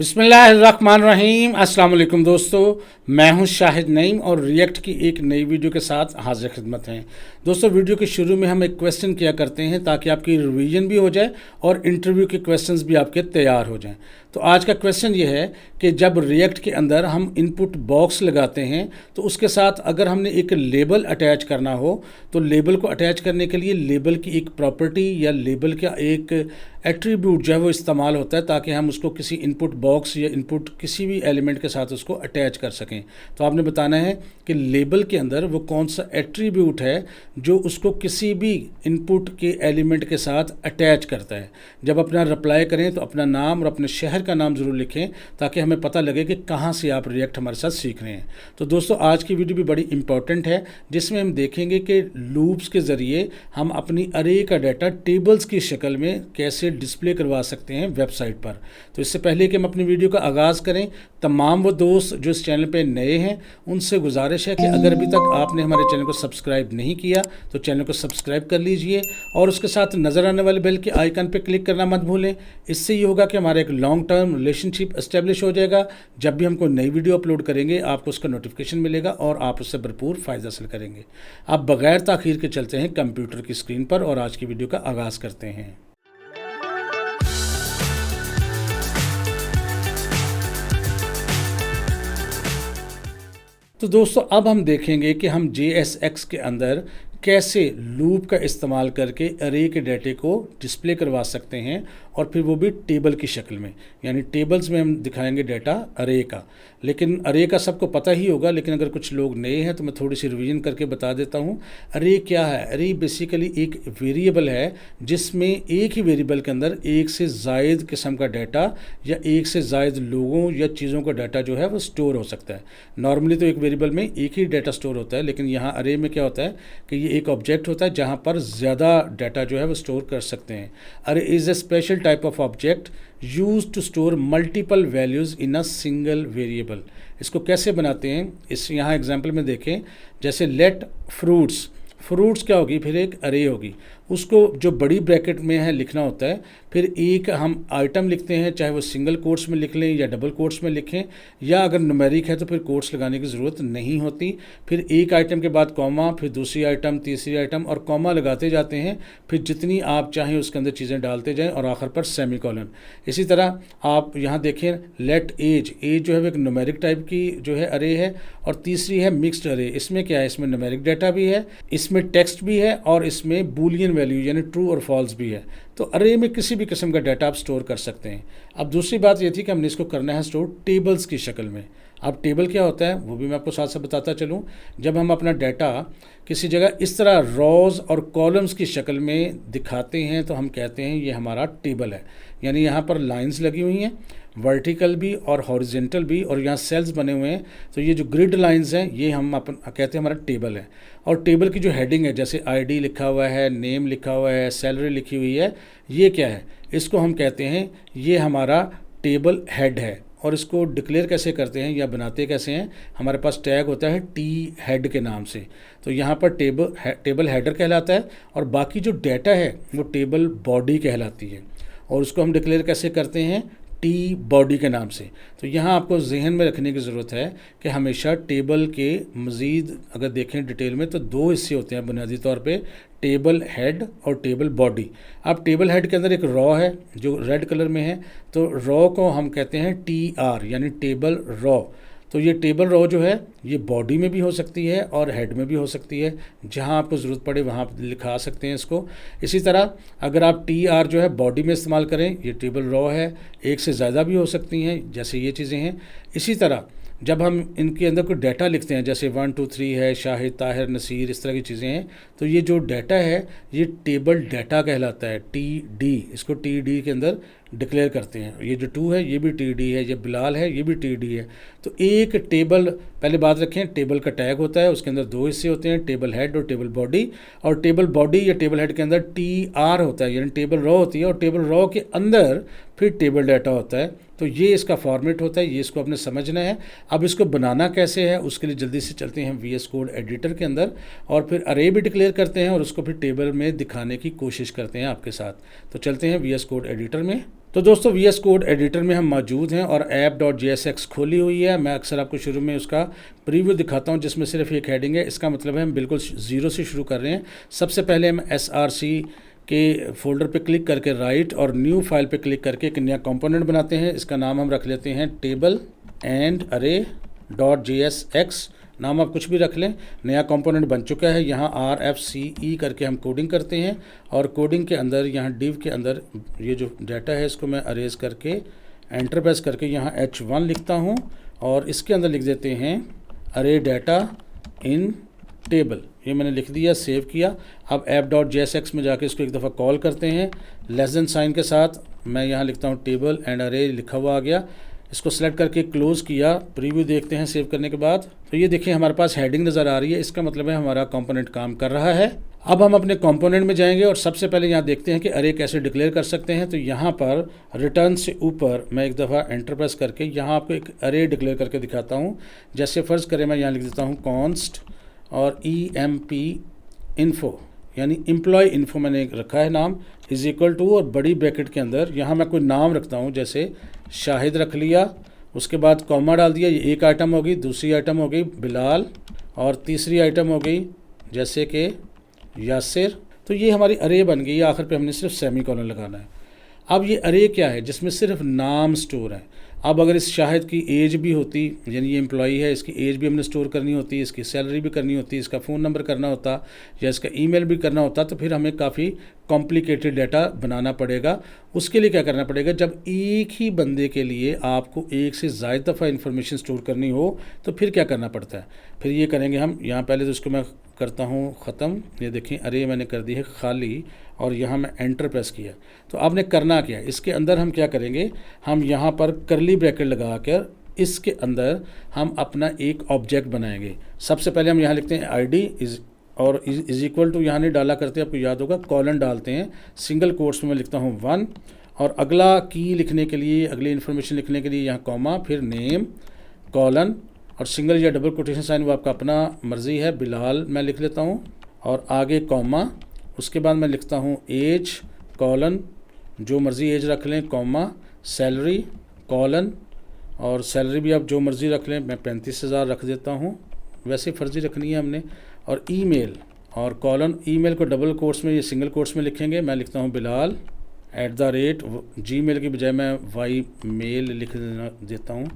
बिस्मिल्लाहिर्रहमानिर्रहीम। अस्सलाम वालेकुम दोस्तों, मैं हूं शाहिद नईम और रिएक्ट की एक नई वीडियो के साथ हाजिर खिदमत हैं। दोस्तों, वीडियो के शुरू में हम एक क्वेश्चन किया करते हैं ताकि आपकी रिवीजन भी हो जाए और इंटरव्यू के क्वेश्चंस भी आपके तैयार हो जाएं। तो आज का क्वेश्चन ये है कि जब रिएक्ट के अंदर हम इनपुट बॉक्स लगाते हैं तो उसके साथ अगर हमने एक लेबल अटैच करना हो तो लेबल को अटैच करने के लिए लेबल की एक प्रॉपर्टी या लेबल का एक एट्रीब्यूट जो है वो इस्तेमाल होता है ताकि हम उसको किसी इनपुट बॉक्स या इनपुट किसी भी एलिमेंट के साथ उसको अटैच कर सकें। तो आपने बताना है कि लेबल के अंदर वो कौन सा एट्रीब्यूट है जो उसको किसी भी इनपुट के एलिमेंट के साथ अटैच करता है। जब अपना रिप्लाई करें तो अपना नाम और अपने शहर का नाम ज़रूर लिखें ताकि हमें पता लगे कि कहाँ से आप रिएक्ट हमारे साथ सीख रहे हैं। तो दोस्तों, आज की वीडियो भी बड़ी इंपॉर्टेंट है जिसमें हम देखेंगे कि लूप्स के ज़रिए हम अपनी अरे का डाटा टेबल्स की शक्ल में कैसे डिस्प्ले करवा सकते हैं वेबसाइट पर। तो इससे पहले कि हम अपनी वीडियो का आगाज़ करें, तमाम वो दोस्त जो इस चैनल पे नए हैं उनसे गुजारिश है कि अगर अभी तक आपने हमारे चैनल को सब्सक्राइब नहीं किया तो चैनल को सब्सक्राइब कर लीजिए और उसके साथ नज़र आने वाले बेल के आइकन पर क्लिक करना मत भूलें। इससे ये होगा कि हमारा एक लॉन्ग टर्म रिलेशनशिप एस्टेब्लिश हो जाएगा। जब भी हम कोई नई वीडियो अपलोड करेंगे आपको उसका नोटिफिकेशन मिलेगा और आप उससे भरपूर फ़ायदा हासिल करेंगे। अब बगैर ताख़ीर के चलते हैं कंप्यूटर की स्क्रीन पर और आज की वीडियो का आगाज़ करते हैं। तो दोस्तों, अब हम देखेंगे कि हम JSX के अंदर कैसे लूप का इस्तेमाल करके अरे के डाटे को डिस्प्ले करवा सकते हैं और फिर वो भी टेबल की शक्ल में, यानी टेबल्स में हम दिखाएंगे डाटा अरे का। लेकिन अरे का सबको पता ही होगा, लेकिन अगर कुछ लोग नए हैं तो मैं थोड़ी सी रिवीजन करके बता देता हूँ। अरे क्या है? अरे बेसिकली एक वेरिएबल है जिसमें एक ही वेरिएबल के अंदर एक से ज़ायद किस्म का डाटा या एक से ज़ायद लोगों या चीज़ों का डाटा जो है वो स्टोर हो सकता है। नॉर्मली तो एक वेरिएबल में एक ही डाटा स्टोर होता है, लेकिन यहाँ अरे में क्या होता है कि ये एक ऑब्जेक्ट होता है जहाँ पर ज़्यादा डाटा जो है वो स्टोर कर सकते हैं। Array is a special type of object use to store multiple values in a single variable. इसको कैसे बनाते हैं इस यहाँ एग्जांपल में देखें। जैसे लेट फ्रूट्स, फ्रूट्स क्या होगी, फिर एक अरे होगी, उसको जो बड़ी ब्रैकेट में है लिखना होता है। फिर एक हम आइटम लिखते हैं, चाहे वो सिंगल कोट्स में लिख लें या डबल कोट्स में लिखें, या अगर न्यूमेरिक है तो फिर कोट्स लगाने की ज़रूरत नहीं होती। फिर एक आइटम के बाद कॉमा, फिर दूसरी आइटम, तीसरी आइटम और कॉमा लगाते जाते हैं। फिर जितनी आप चाहें उसके अंदर चीज़ें डालते जाएं और आखिर पर सेमीकोलन। इसी तरह आप यहाँ देखें लेट एज, एज जो है वो एक न्यूमेरिक टाइप की जो है अरे है। और तीसरी है मिक्स्ड अरे। इसमें क्या है, इसमें न्यूमेरिक डाटा भी है, इसमें टेक्स्ट भी है और इसमें बूलियन वैल्यू यानी ट्रू और फॉल्स भी है। तो अरे में किसी भी किस्म का डाटा आप स्टोर कर सकते हैं। अब दूसरी बात ये थी कि हमने इसको करना है स्टोर टेबल्स की शक्ल में। अब टेबल क्या होता है वो भी मैं आपको साथ साथ बताता चलूँ। जब हम अपना डाटा किसी जगह इस तरह रॉज और कॉलम्स की शक्ल में दिखाते हैं तो हम कहते हैं ये हमारा टेबल है। यानी यहाँ पर लाइंस लगी हुई हैं, वर्टिकल भी और हॉरिजेंटल भी, और यहाँ सेल्स बने हुए हैं। तो ये जो ग्रिड लाइंस हैं ये हम अपन कहते हैं हमारा टेबल है। और टेबल की जो हेडिंग है, जैसे आईडी लिखा हुआ है, नेम लिखा हुआ है, सैलरी लिखी हुई है, ये क्या है, इसको हम कहते हैं ये हमारा टेबल हेड है। और इसको डिक्लेयर कैसे करते हैं या बनाते कैसे हैं, हमारे पास टैग होता है टी हेड के नाम से। तो यहाँ पर टेबल हेडर कहलाता है और बाकी जो डाटा है वो टेबल बॉडी कहलाती है। और उसको हम डिक्लेयर कैसे करते हैं, टी बॉडी के नाम से। तो यहाँ आपको जहन में रखने की ज़रूरत है कि हमेशा टेबल के मज़ीद अगर देखें डिटेल में तो दो हिस्से होते हैं बुनियादी तौर पे, टेबल हेड और टेबल बॉडी। अब टेबल हेड के अंदर एक रॉ है जो रेड कलर में है, तो रॉ को हम कहते हैं TR यानी टेबल रॉ। तो ये टेबल रॉ जो है ये बॉडी में भी हो सकती है और हेड में भी हो सकती है, जहां आपको ज़रूरत पड़े वहां आप लिखा सकते हैं इसको। इसी तरह अगर आप TR जो है बॉडी में इस्तेमाल करें, ये टेबल रॉ है, एक से ज़्यादा भी हो सकती हैं जैसे ये चीज़ें हैं। इसी तरह जब हम इनके अंदर कोई डाटा लिखते हैं, जैसे 1 2 3 है, शाहिद, ताहिर, नसीर, इस तरह की चीज़ें हैं, तो ये जो डाटा है ये टेबल डाटा कहलाता है, TD। इसको TD के अंदर डिक्लेयर करते हैं। ये जो 2 है ये भी TD है, ये बिलाल है ये भी TD है। तो एक टेबल, पहले बात रखें, टेबल का टैग होता है, उसके अंदर दो हिस्से होते हैं, टेबल हेड और टेबल बॉडी। और टेबल बॉडी या टेबल हेड के अंदर TR होता है यानी टेबल रॉ होती है, और टेबल रॉ के अंदर फिर टेबल डाटा होता है। तो ये इसका फॉर्मेट होता है, ये इसको आपने समझना है। अब इसको बनाना कैसे है उसके लिए जल्दी से चलते हैं VS कोड एडिटर के अंदर और फिर अरे भी डिक्लेयर करते हैं और उसको फिर टेबल में दिखाने की कोशिश करते हैं आपके साथ। तो चलते हैं VS कोड एडिटर में। तो दोस्तों VS कोड एडिटर में हम मौजूद हैं और app.jsx खोली हुई है। मैं अक्सर आपको शुरू में उसका प्रीव्यू दिखाता हूं जिसमें सिर्फ एक हेडिंग है। इसका मतलब है हम बिल्कुल ज़ीरो से शुरू कर रहे हैं। सबसे पहले हम src के फोल्डर पे क्लिक करके राइट और न्यू फाइल पे क्लिक करके एक नया कंपोनेंट बनाते हैं। इसका नाम हम रख लेते हैं टेबल एंड अरे डॉट JSX। नाम आप कुछ भी रख लें। नया कंपोनेंट बन चुका है। यहाँ RFCE करके हम कोडिंग करते हैं और कोडिंग के अंदर यहाँ div के अंदर ये जो डाटा है इसको मैं अरेज करके एंटर प्रेस करके यहाँ H1 लिखता हूँ और इसके अंदर लिख देते हैं अरे डाटा इन टेबल। ये मैंने लिख दिया, सेव किया। अब app.jsx में जाके इसको एक दफ़ा कॉल करते हैं लेस देन साइन के साथ। मैं यहाँ लिखता हूँ टेबल एंड अरे लिखा हुआ आ गया। इसको सेलेक्ट करके क्लोज़ किया, प्रीव्यू देखते हैं सेव करने के बाद। तो ये देखिए हमारे पास हेडिंग नज़र आ रही है। इसका मतलब है हमारा कंपोनेंट काम कर रहा है। अब हम अपने कंपोनेंट में जाएंगे और सबसे पहले यहाँ देखते हैं कि अरे कैसे डिक्लेयर कर सकते हैं। तो यहाँ पर रिटर्न से ऊपर मैं एक दफ़ा एंटर प्रेस करके यहाँ आपको एक अरे डिक्लेयर करके दिखाता हूँ। जैसे फ़र्ज़ करें मैं यहाँ लिख देता हूँ कॉन्स्ट और EMP इन्फो यानी एम्प्लॉय इन्फो मैंने रखा है नाम इज़ इक्वल टू और बड़ी ब्रैकेट के अंदर यहाँ मैं कोई नाम रखता हूँ जैसे शाहिद रख लिया। उसके बाद कॉमा डाल दिया। ये एक आइटम हो गई। दूसरी आइटम हो गई बिलाल और तीसरी आइटम हो गई जैसे कि यासिर। तो ये हमारी अरे बन गई। आखिर पे हमने सिर्फ सेमी कॉलन लगाना है। अब ये अरे क्या है जिसमें सिर्फ नाम स्टोर है। अब अगर इस शाहिद की एज भी होती यानी ये एम्प्लॉई है, इसकी एज भी हमने स्टोर करनी होती, इसकी सैलरी भी करनी होती, इसका फ़ोन नंबर करना होता या इसका ईमेल भी करना होता, तो फिर हमें काफ़ी कॉम्प्लिकेटेड डाटा बनाना पड़ेगा। उसके लिए क्या करना पड़ेगा, जब एक ही बंदे के लिए आपको एक से ज़्यादा दफ़ा इन्फॉर्मेशन स्टोर करनी हो तो फिर क्या करना पड़ता है। फिर ये करेंगे हम यहाँ पहले तो इसको मैं करता हूँ ख़त्म। ये देखें अरे मैंने कर दी है खाली और यहाँ मैं एंटर प्रेस किया। तो आपने करना क्या है, इसके अंदर हम क्या करेंगे, हम यहाँ पर करली ब्रैकेट लगा कर इसके अंदर हम अपना एक ऑब्जेक्ट बनाएंगे। सबसे पहले हम यहाँ लिखते हैं ID इज़ इक्वल टू, यहाँ नहीं डाला करते, आपको याद होगा कॉलन डालते हैं। सिंगल कोट्स में मैं लिखता हूँ 1 और अगला की लिखने के लिए, अगली इन्फॉर्मेशन लिखने के लिए यहाँ कॉमा, फिर नेम कॉलन और सिंगल या डबल कोटेशन साइन वो आपका अपना मर्ज़ी है। बिलाल मैं लिख लेता हूँ और आगे कॉमा। उसके बाद मैं लिखता हूँ एज कॉलन, जो मर्ज़ी एज रख लें, कॉमा सैलरी कॉलन और सैलरी भी आप जो मर्ज़ी रख लें। मैं 35,000 रख देता हूँ, वैसे फर्जी रखनी है हमने। और ईमेल और कॉलन, ईमेल को डबल कोट्स में, ये सिंगल कोट्स में लिखेंगे। मैं लिखता हूँ बिलाल @Gmail की बजाय मैं ymail लिख देता हूँ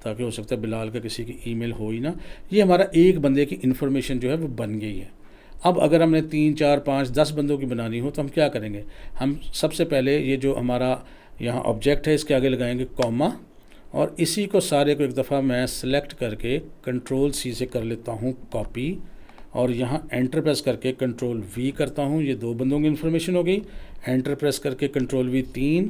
ताकि हो सकता है बिलाल का किसी की ईमेल हो ही ना। ये हमारा एक बंदे की इन्फॉर्मेशन जो है वो बन गई है। अब अगर हमने 3, 4, 5, 10 बंदों की बनानी हो तो हम क्या करेंगे, हम सबसे पहले ये जो हमारा यहाँ ऑब्जेक्ट है इसके आगे लगाएंगे कॉमा और इसी को सारे को एक दफ़ा मैं सेलेक्ट करके Ctrl+C से कर लेता हूँ कॉपी और यहाँ एंटर प्रेस करके Ctrl+V करता हूँ। ये 2 बंदों की इन्फॉर्मेशन हो गई। एंटर प्रेस करके Ctrl+V 3,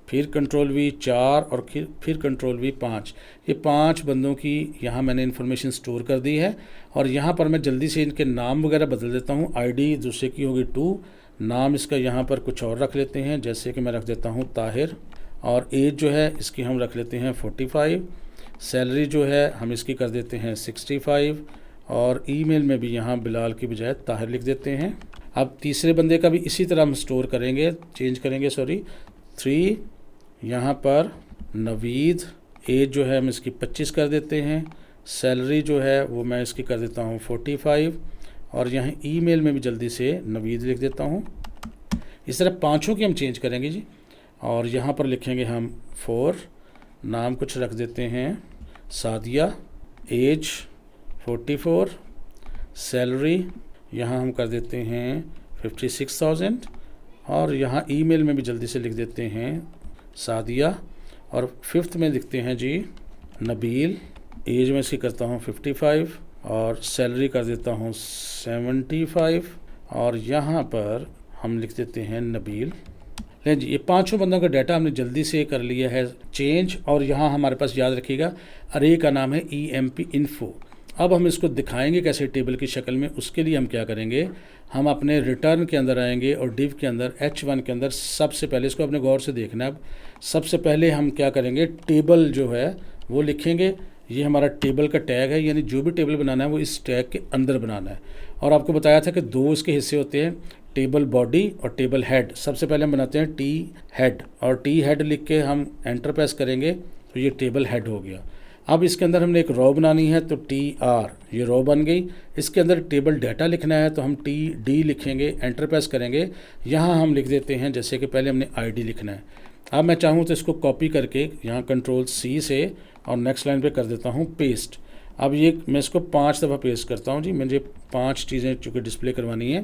फिर Ctrl+V 4 और फिर Ctrl+V 5। ये 5 बंदों की यहाँ मैंने इन्फॉर्मेशन स्टोर कर दी है। और यहाँ पर मैं जल्दी से इनके नाम वगैरह बदल देता हूँ। ID दूसरे की होगी 2, नाम इसका यहाँ पर कुछ और रख लेते हैं, जैसे कि मैं रख देता हूँ ताहिर और एज जो है इसकी हम रख लेते हैं 45। सैलरी जो है हम इसकी कर देते हैं 65 और ईमेल में भी यहाँ बिलाल की बजाय ताहिर लिख देते हैं। अब तीसरे बंदे का भी इसी तरह हम स्टोर करेंगे, चेंज करेंगे 3 यहाँ पर नवीद, एज जो है हम इसकी 25 कर देते हैं। सैलरी जो है वो मैं इसकी कर देता हूँ 45 और यहाँ ईमेल में भी जल्दी से नवीद लिख देता हूँ। इस तरह 5 की हम चेंज करेंगे जी। और यहाँ पर लिखेंगे हम 4, नाम कुछ रख देते हैं सादिया, एज 44, सैलरी यहाँ हम कर देते हैं 56,000 और यहाँ ईमेल में भी जल्दी से लिख देते हैं सादिया और 5th में लिखते हैं जी नबील, एज में इसकी करता हूँ 55 और सैलरी कर देता हूँ 75 और यहाँ पर हम लिख देते हैं नबील। लें जी, ये 5 बंदों का डाटा हमने जल्दी से कर लिया है चेंज। और यहाँ हमारे पास याद रखिएगा अरे का नाम है EMP इन्फो। अब हम इसको दिखाएंगे कैसे टेबल की शक्ल में। उसके लिए हम क्या करेंगे, हम अपने रिटर्न के अंदर आएंगे और डिव के अंदर H1 के अंदर सबसे पहले, इसको अपने गौर से देखना है। अब सबसे पहले हम क्या करेंगे, टेबल जो है वो लिखेंगे। ये हमारा टेबल का टैग है, यानी जो भी टेबल बनाना है वो इस टैग के अंदर बनाना है। और आपको बताया था कि 2 इसके हिस्से होते हैं, टेबल बॉडी और टेबल हेड। सबसे पहले हम बनाते हैं टी हेड, और टी हेड लिख के हम एंटर प्रेस करेंगे तो ये टेबल हेड हो गया। अब इसके अंदर हमने एक रो बनानी है तो टी आर, ये रो बन गई। इसके अंदर टेबल डाटा लिखना है तो हम टी डी लिखेंगे, एंटर प्रेस करेंगे। यहाँ हम लिख देते हैं, जैसे कि पहले हमने आई डी लिखना है। अब मैं चाहूँ तो इसको कॉपी करके यहाँ कंट्रोल सी से और नेक्स्ट लाइन पे कर देता हूँ पेस्ट। अब ये मैं इसको 5 दफ़ा पेस्ट करता हूँ जी, मुझे 5 चीज़ें चूँकि डिस्प्ले करवानी है।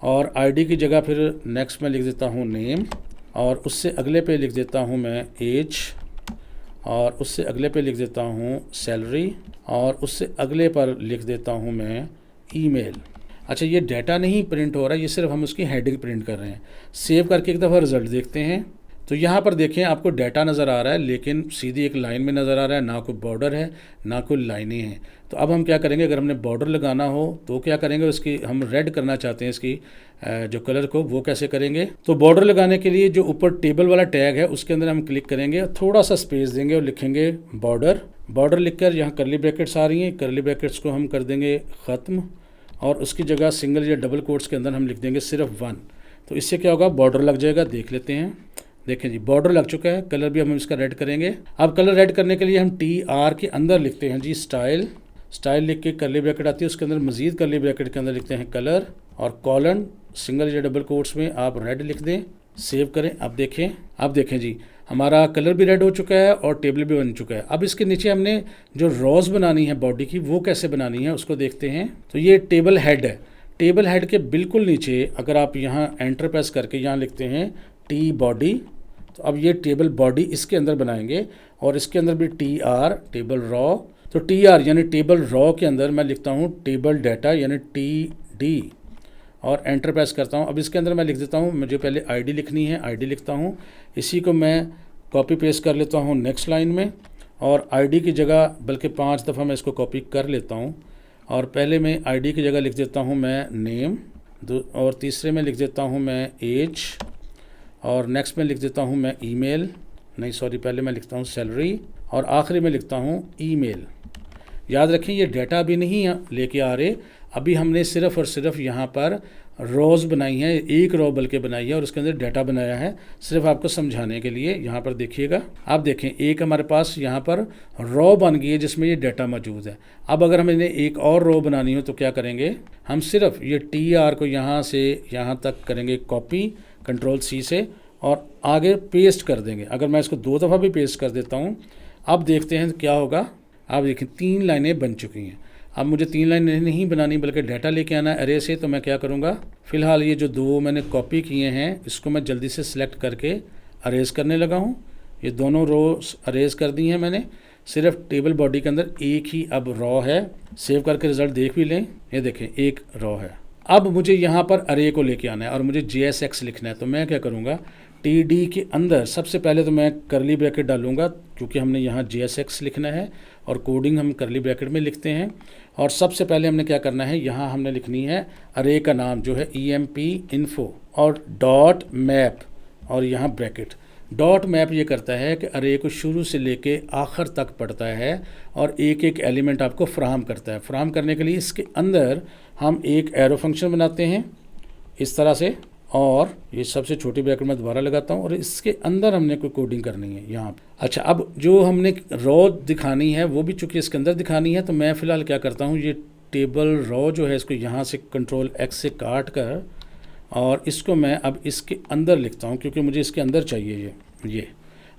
और आईडी की जगह फिर नेक्स्ट में लिख देता हूँ नेम, और उससे अगले पे लिख देता हूँ मैं एज, और उससे अगले पे लिख देता हूँ सैलरी, और उससे अगले पर लिख देता हूँ मैं ईमेल। अच्छा, ये डाटा नहीं प्रिंट हो रहा है, ये सिर्फ हम उसकी हेडिंग प्रिंट कर रहे हैं। सेव करके एक दफ़ा रिज़ल्ट देखते हैं तो यहाँ पर देखें आपको डाटा नज़र आ रहा है, लेकिन सीधी एक लाइन में नज़र आ रहा है, ना कोई बॉर्डर है ना कोई लाइनें हैं। तो अब हम क्या करेंगे, अगर हमने बॉर्डर लगाना हो तो क्या करेंगे, उसकी हम रेड करना चाहते हैं इसकी जो कलर को, वो कैसे करेंगे। तो बॉर्डर लगाने के लिए जो ऊपर टेबल वाला टैग है उसके अंदर हम क्लिक करेंगे, थोड़ा सा स्पेस देंगे और लिखेंगे बॉर्डर। बॉर्डर लिखकर यहाँ करली ब्रैकेट्स आ रही हैं, करली ब्रैकेट्स को हम कर देंगे ख़त्म, और उसकी जगह सिंगल या डबल कोट्स के अंदर हम लिख देंगे सिर्फ 1। तो इससे क्या होगा, बॉर्डर लग जाएगा। देख लेते हैं, देखें जी बॉर्डर लग चुका है। कलर भी हम इसका रेड करेंगे। अब कलर रेड करने के लिए हम टी आर के अंदर लिखते हैं जी स्टाइल। स्टाइल लिख के करली ब्रैकेट आती है, उसके अंदर मजीद करली ब्रैकेट के अंदर लिखते हैं कलर, और कॉलन सिंगल या डबल कोट्स में आप रेड लिख दें, सेव करें। अब देखें जी हमारा कलर भी रेड हो चुका है और टेबल भी बन चुका है। अब इसके नीचे हमने जो रोज बनानी है बॉडी की, वो कैसे बनानी है उसको देखते हैं। तो ये टेबल हेड है। टेबल हेड के बिल्कुल नीचे अगर आप यहाँ एंटर प्रेस करके यहाँ लिखते हैं टी बॉडी, तो अब ये टेबल बॉडी इसके अंदर बनाएंगे, और इसके अंदर भी टी आर टेबल रॉ। तो टी आर यानी टेबल रॉ के अंदर मैं लिखता हूँ टेबल डाटा यानी टी डी, और एंटर प्रेस करता हूँ। अब इसके अंदर मैं लिख देता हूँ, मुझे पहले आईडी लिखनी है, आईडी लिखता हूँ। इसी को मैं कॉपी पेस्ट कर लेता हूँ नेक्स्ट लाइन में, और आईडी की जगह बल्कि 5 दफ़ा मैं इसको कॉपी कर लेता हूँ। और पहले मैं आईडी की जगह लिख देता हूँ मैं नेम, और तीसरे में लिख देता हूँ मैं एज, और नेक्स्ट में लिख देता हूँ मैं ईमेल, नहीं सॉरी पहले मैं लिखता हूँ सैलरी, और आखिरी में लिखता हूँ ईमेल। याद रखें ये डाटा अभी नहीं लेके आ रहे, अभी हमने सिर्फ और सिर्फ यहाँ पर रोज़ बनाई है, एक रो बल्कि बनाई है, और उसके अंदर डाटा बनाया है सिर्फ आपको समझाने के लिए। यहाँ पर देखिएगा, आप देखें एक हमारे पास यहाँ पर रो बन गई है जिसमें ये डाटा मौजूद है। अब अगर हमें एक और रो बनानी हो तो क्या करेंगे, हम सिर्फ ये टी आर को यहाँ से यहाँ तक करेंगे कॉपी कंट्रोल सी से, और आगे पेस्ट कर देंगे। अगर मैं इसको 2 दफ़ा भी पेस्ट कर देता हूँ, अब देखते हैं क्या होगा। आप देखें 3 लाइनें बन चुकी हैं। अब मुझे 3 लाइनें नहीं बनानी बल्कि डाटा लेके आना है अरे से, तो मैं क्या करूँगा, फ़िलहाल ये जो 2 मैंने कॉपी किए हैं इसको मैं जल्दी से सिलेक्ट करके अरेज करने लगा हूँ। ये दोनों रोज अरेज कर दी हैं मैंने, सिर्फ टेबल बॉडी के अंदर एक ही अब रॉ है। सेव करके रिज़ल्ट देख भी लें, ये देखें एक रॉ है। अब मुझे यहाँ पर अरे को लेके आना है और मुझे JSX लिखना है, तो मैं क्या करूँगा, TD के अंदर सबसे पहले तो मैं करली ब्रैकेट डालूंगा, क्योंकि हमने यहाँ JSX लिखना है और कोडिंग हम करली ब्रैकेट में लिखते हैं। और सबसे पहले हमने क्या करना है, यहाँ हमने लिखनी है अरे का नाम जो है EMP info और डॉट मैप, और यहाँ ब्रैकेट। डॉट मैप ये करता है कि अरे को शुरू से लेके आखिर तक पढ़ता है और एक एक एलिमेंट आपको फ्राहम करता है। फ्राहम करने के लिए इसके अंदर हम एक एरो फंक्शन बनाते हैं इस तरह से, और ये सबसे छोटी ब्रैकेट में दोबारा लगाता हूँ, और इसके अंदर हमने कोई कोडिंग करनी है यहाँ। अच्छा, अब जो हमने रॉ दिखानी है वो भी चूँकि इसके अंदर दिखानी है, तो मैं फ़िलहाल क्या करता हूँ, ये टेबल रॉ जो है इसको यहाँ से कंट्रोल X से काट कर, और इसको मैं अब इसके अंदर लिखता हूँ, क्योंकि मुझे इसके अंदर चाहिए ये।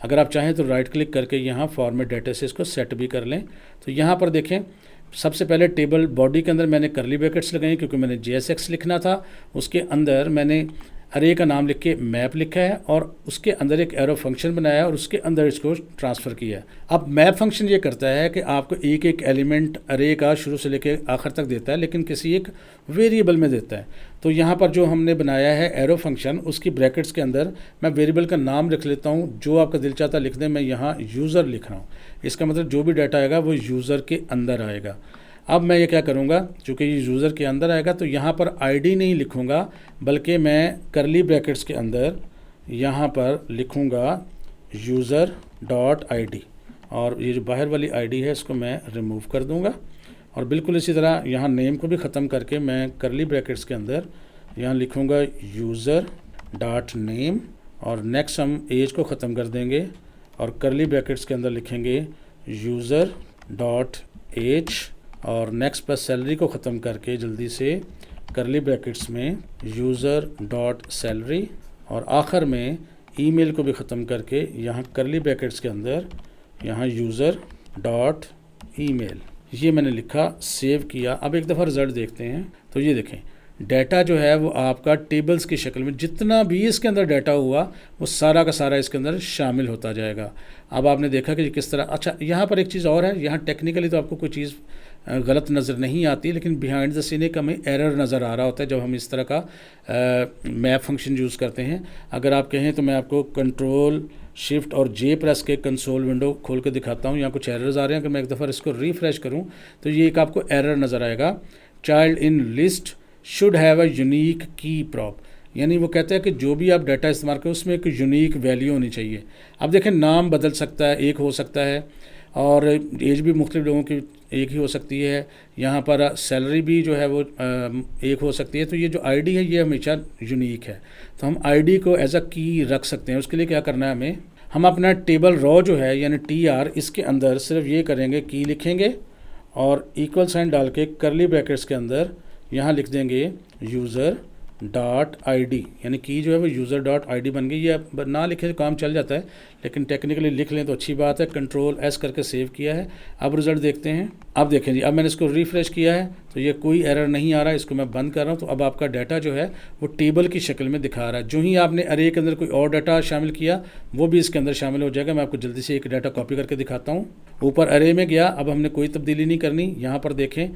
अगर आप चाहें तो राइट क्लिक करके यहाँ फॉर्मेट डाटा से इसको सेट भी कर लें। तो यहाँ पर देखें, सबसे पहले टेबल बॉडी के अंदर मैंने करली ब्रैकेट्स लगाई क्योंकि मैंने JSX लिखना था। उसके अंदर मैंने अरे का नाम लिख के मैप लिखा है, और उसके अंदर एक एरो फंक्शन बनाया है और उसके अंदर इसको ट्रांसफ़र किया है। अब मैप फंक्शन ये करता है कि आपको एक एक एलिमेंट अरे का शुरू से लेके आखिर तक देता है, लेकिन किसी एक वेरिएबल में देता है। तो यहाँ पर जो हमने बनाया है एरो फंक्शन, उसकी ब्रैकेट्स के अंदर मैं वेरिएबल का नाम लिख लेता हूँ, जो आपका दिल चाहता लिख दें। मैं यहाँ यूज़र लिख रहा हूँ, इसका मतलब जो भी डाटा आएगा वो यूज़र के अंदर आएगा। अब मैं ये क्या करूँगा, चूँकि ये यूज़र के अंदर आएगा तो यहाँ पर आईडी नहीं लिखूँगा, बल्कि मैं करली ब्रैकेट्स के अंदर यहाँ पर लिखूँगा यूज़र डॉट ID, और ये जो बाहर वाली ID है इसको मैं रिमूव कर दूँगा। और बिल्कुल इसी तरह यहाँ नेम को भी ख़त्म करके मैं करली ब्रैकेट्स के अंदर यहाँ लिखूँगा यूज़र डॉट नेम और नेक्स्ट हम एज को ख़त्म कर देंगे और करली ब्रैकेट्स के अंदर लिखेंगे यूज़र डॉट एज और नेक्स्ट पर सैलरी को ख़त्म करके जल्दी से करली ब्रैकेट्स में यूज़र डॉट सैलरी और आखिर में ईमेल को भी ख़त्म करके यहाँ करली ब्रैकेट्स के अंदर यहाँ यूज़र डॉट ईमेल। ये मैंने लिखा, सेव किया। अब एक दफ़ा रिज़ल्ट देखते हैं। तो ये देखें डाटा जो है वो आपका टेबल्स की शक्ल में जितना भी इसके अंदर डाटा हुआ वो सारा का सारा इसके अंदर शामिल होता जाएगा। अब आपने देखा कि किस तरह। अच्छा, यहाँ पर एक चीज़ और है, यहाँ टेक्निकली तो आपको कोई चीज़ गलत नज़र नहीं आती, लेकिन बिहाइंड द सीन एक हमें एरर नज़र आ रहा होता है जब हम इस तरह का मैप फंक्शन यूज़ करते हैं। अगर आप कहें तो मैं आपको कंट्रोल शिफ्ट और जे प्रेस के कंसोल विंडो खोल के दिखाता हूँ। यहाँ कुछ एरर्स आ रहे हैं। अगर मैं एक दफ़ा इसको रिफ्रेश करूँ तो ये एक आपको एरर नज़र आएगा, child in list should have a unique की प्रॉप। यानी वो कहता है कि जो भी आप डाटा इस्तेमाल करें उसमें एक यूनिक वैल्यू होनी चाहिए। अब देखें नाम बदल सकता है, एक हो सकता है, और एज भी मुख्तलिफ लोगों की एक ही हो सकती है। यहाँ पर सैलरी भी जो है वो एक हो सकती है। तो ये जो आईडी है ये हमेशा यूनिक है। तो हम आईडी को एज अ की रख सकते हैं। उसके लिए क्या करना है हमें, हम अपना टेबल रॉ जो है यानी TR इसके अंदर सिर्फ ये करेंगे, की लिखेंगे और इक्वल साइन डाल के करली ब्रैकेट्स के अंदर यहाँ लिख देंगे यूज़र डॉट ID, यानी की जो है वो यूज़र डॉट ID बन गई। ये ना लिखे तो काम चल जाता है, लेकिन टेक्निकली लिख लें तो अच्छी बात है। कंट्रोल S करके सेव किया है। अब रिज़ल्ट देखते हैं। अब देखें जी, अब मैंने इसको रिफ़्रेश किया है तो ये कोई एरर नहीं आ रहा है। इसको मैं बंद कर रहा हूँ तो अब आपका डाटा जो है वो टेबल की शक्ल में दिखा रहा है। जो ही आपने अरे के अंदर कोई और डाटा शामिल किया वो भी इसके अंदर शामिल हो जाएगा। मैं आपको जल्दी से एक डाटा कॉपी करके दिखाता हूँ। ऊपर अरे में गया, अब हमने कोई तब्दीली नहीं करनी। यहाँ पर देखें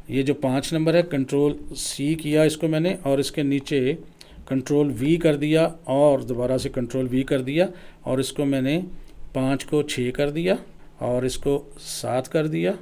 ये जो 5 नंबर है, कंट्रोल C किया इसको मैंने और इसके नीचे कंट्रोल V कर दिया और दोबारा से कंट्रोल V कर दिया और इसको मैंने 5 को 6 कर दिया और इसको 7 कर दिया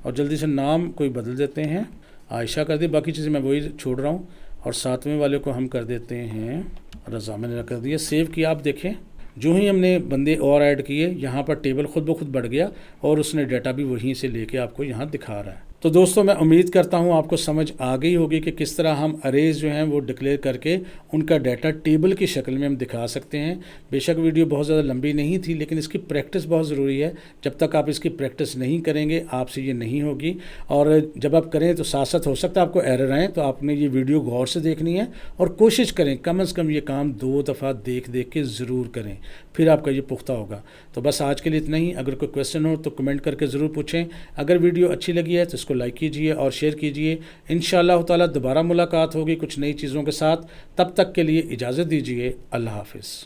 और जल्दी से नाम कोई बदल देते हैं, आयशा कर दी। बाकी चीज़ें मैं वही छोड़ रहा हूँ और 7वें वाले को हम कर देते हैं रज़ा। मैंने कर दिया, सेव किया। आप देखें जो ही हमने बंदे और ऐड किए यहाँ पर टेबल खुद ब खुद बढ़ गया और उसने डाटा भी वहीं से लेके आपको यहाँ दिखा रहा है। तो दोस्तों मैं उम्मीद करता हूँ आपको समझ आ गई होगी कि किस तरह हम अरेज जो हैं वो डिक्लेयर करके उनका डाटा टेबल की शक्ल में हम दिखा सकते हैं। बेशक वीडियो बहुत ज़्यादा लंबी नहीं थी, लेकिन इसकी प्रैक्टिस बहुत ज़रूरी है। जब तक आप इसकी प्रैक्टिस नहीं करेंगे आपसे ये नहीं होगी, और जब आप करें तो साथ साथ हो सकता है आपको एरर आए। तो आपने ये वीडियो गौर से देखनी है और कोशिश करें कम से कम ये काम 2 दफ़ा देख के ज़रूर करें, फिर आपका ये पुख्ता होगा। तो बस आज के लिए इतना ही। अगर कोई क्वेश्चन हो तो कमेंट करके ज़रूर पूछें। अगर वीडियो अच्छी लगी है तो इसको लाइक कीजिए और शेयर कीजिए। इंशाअल्लाह ताला दोबारा मुलाकात होगी कुछ नई चीज़ों के साथ। तब तक के लिए इजाज़त दीजिए। अल्लाह हाफ़िज़।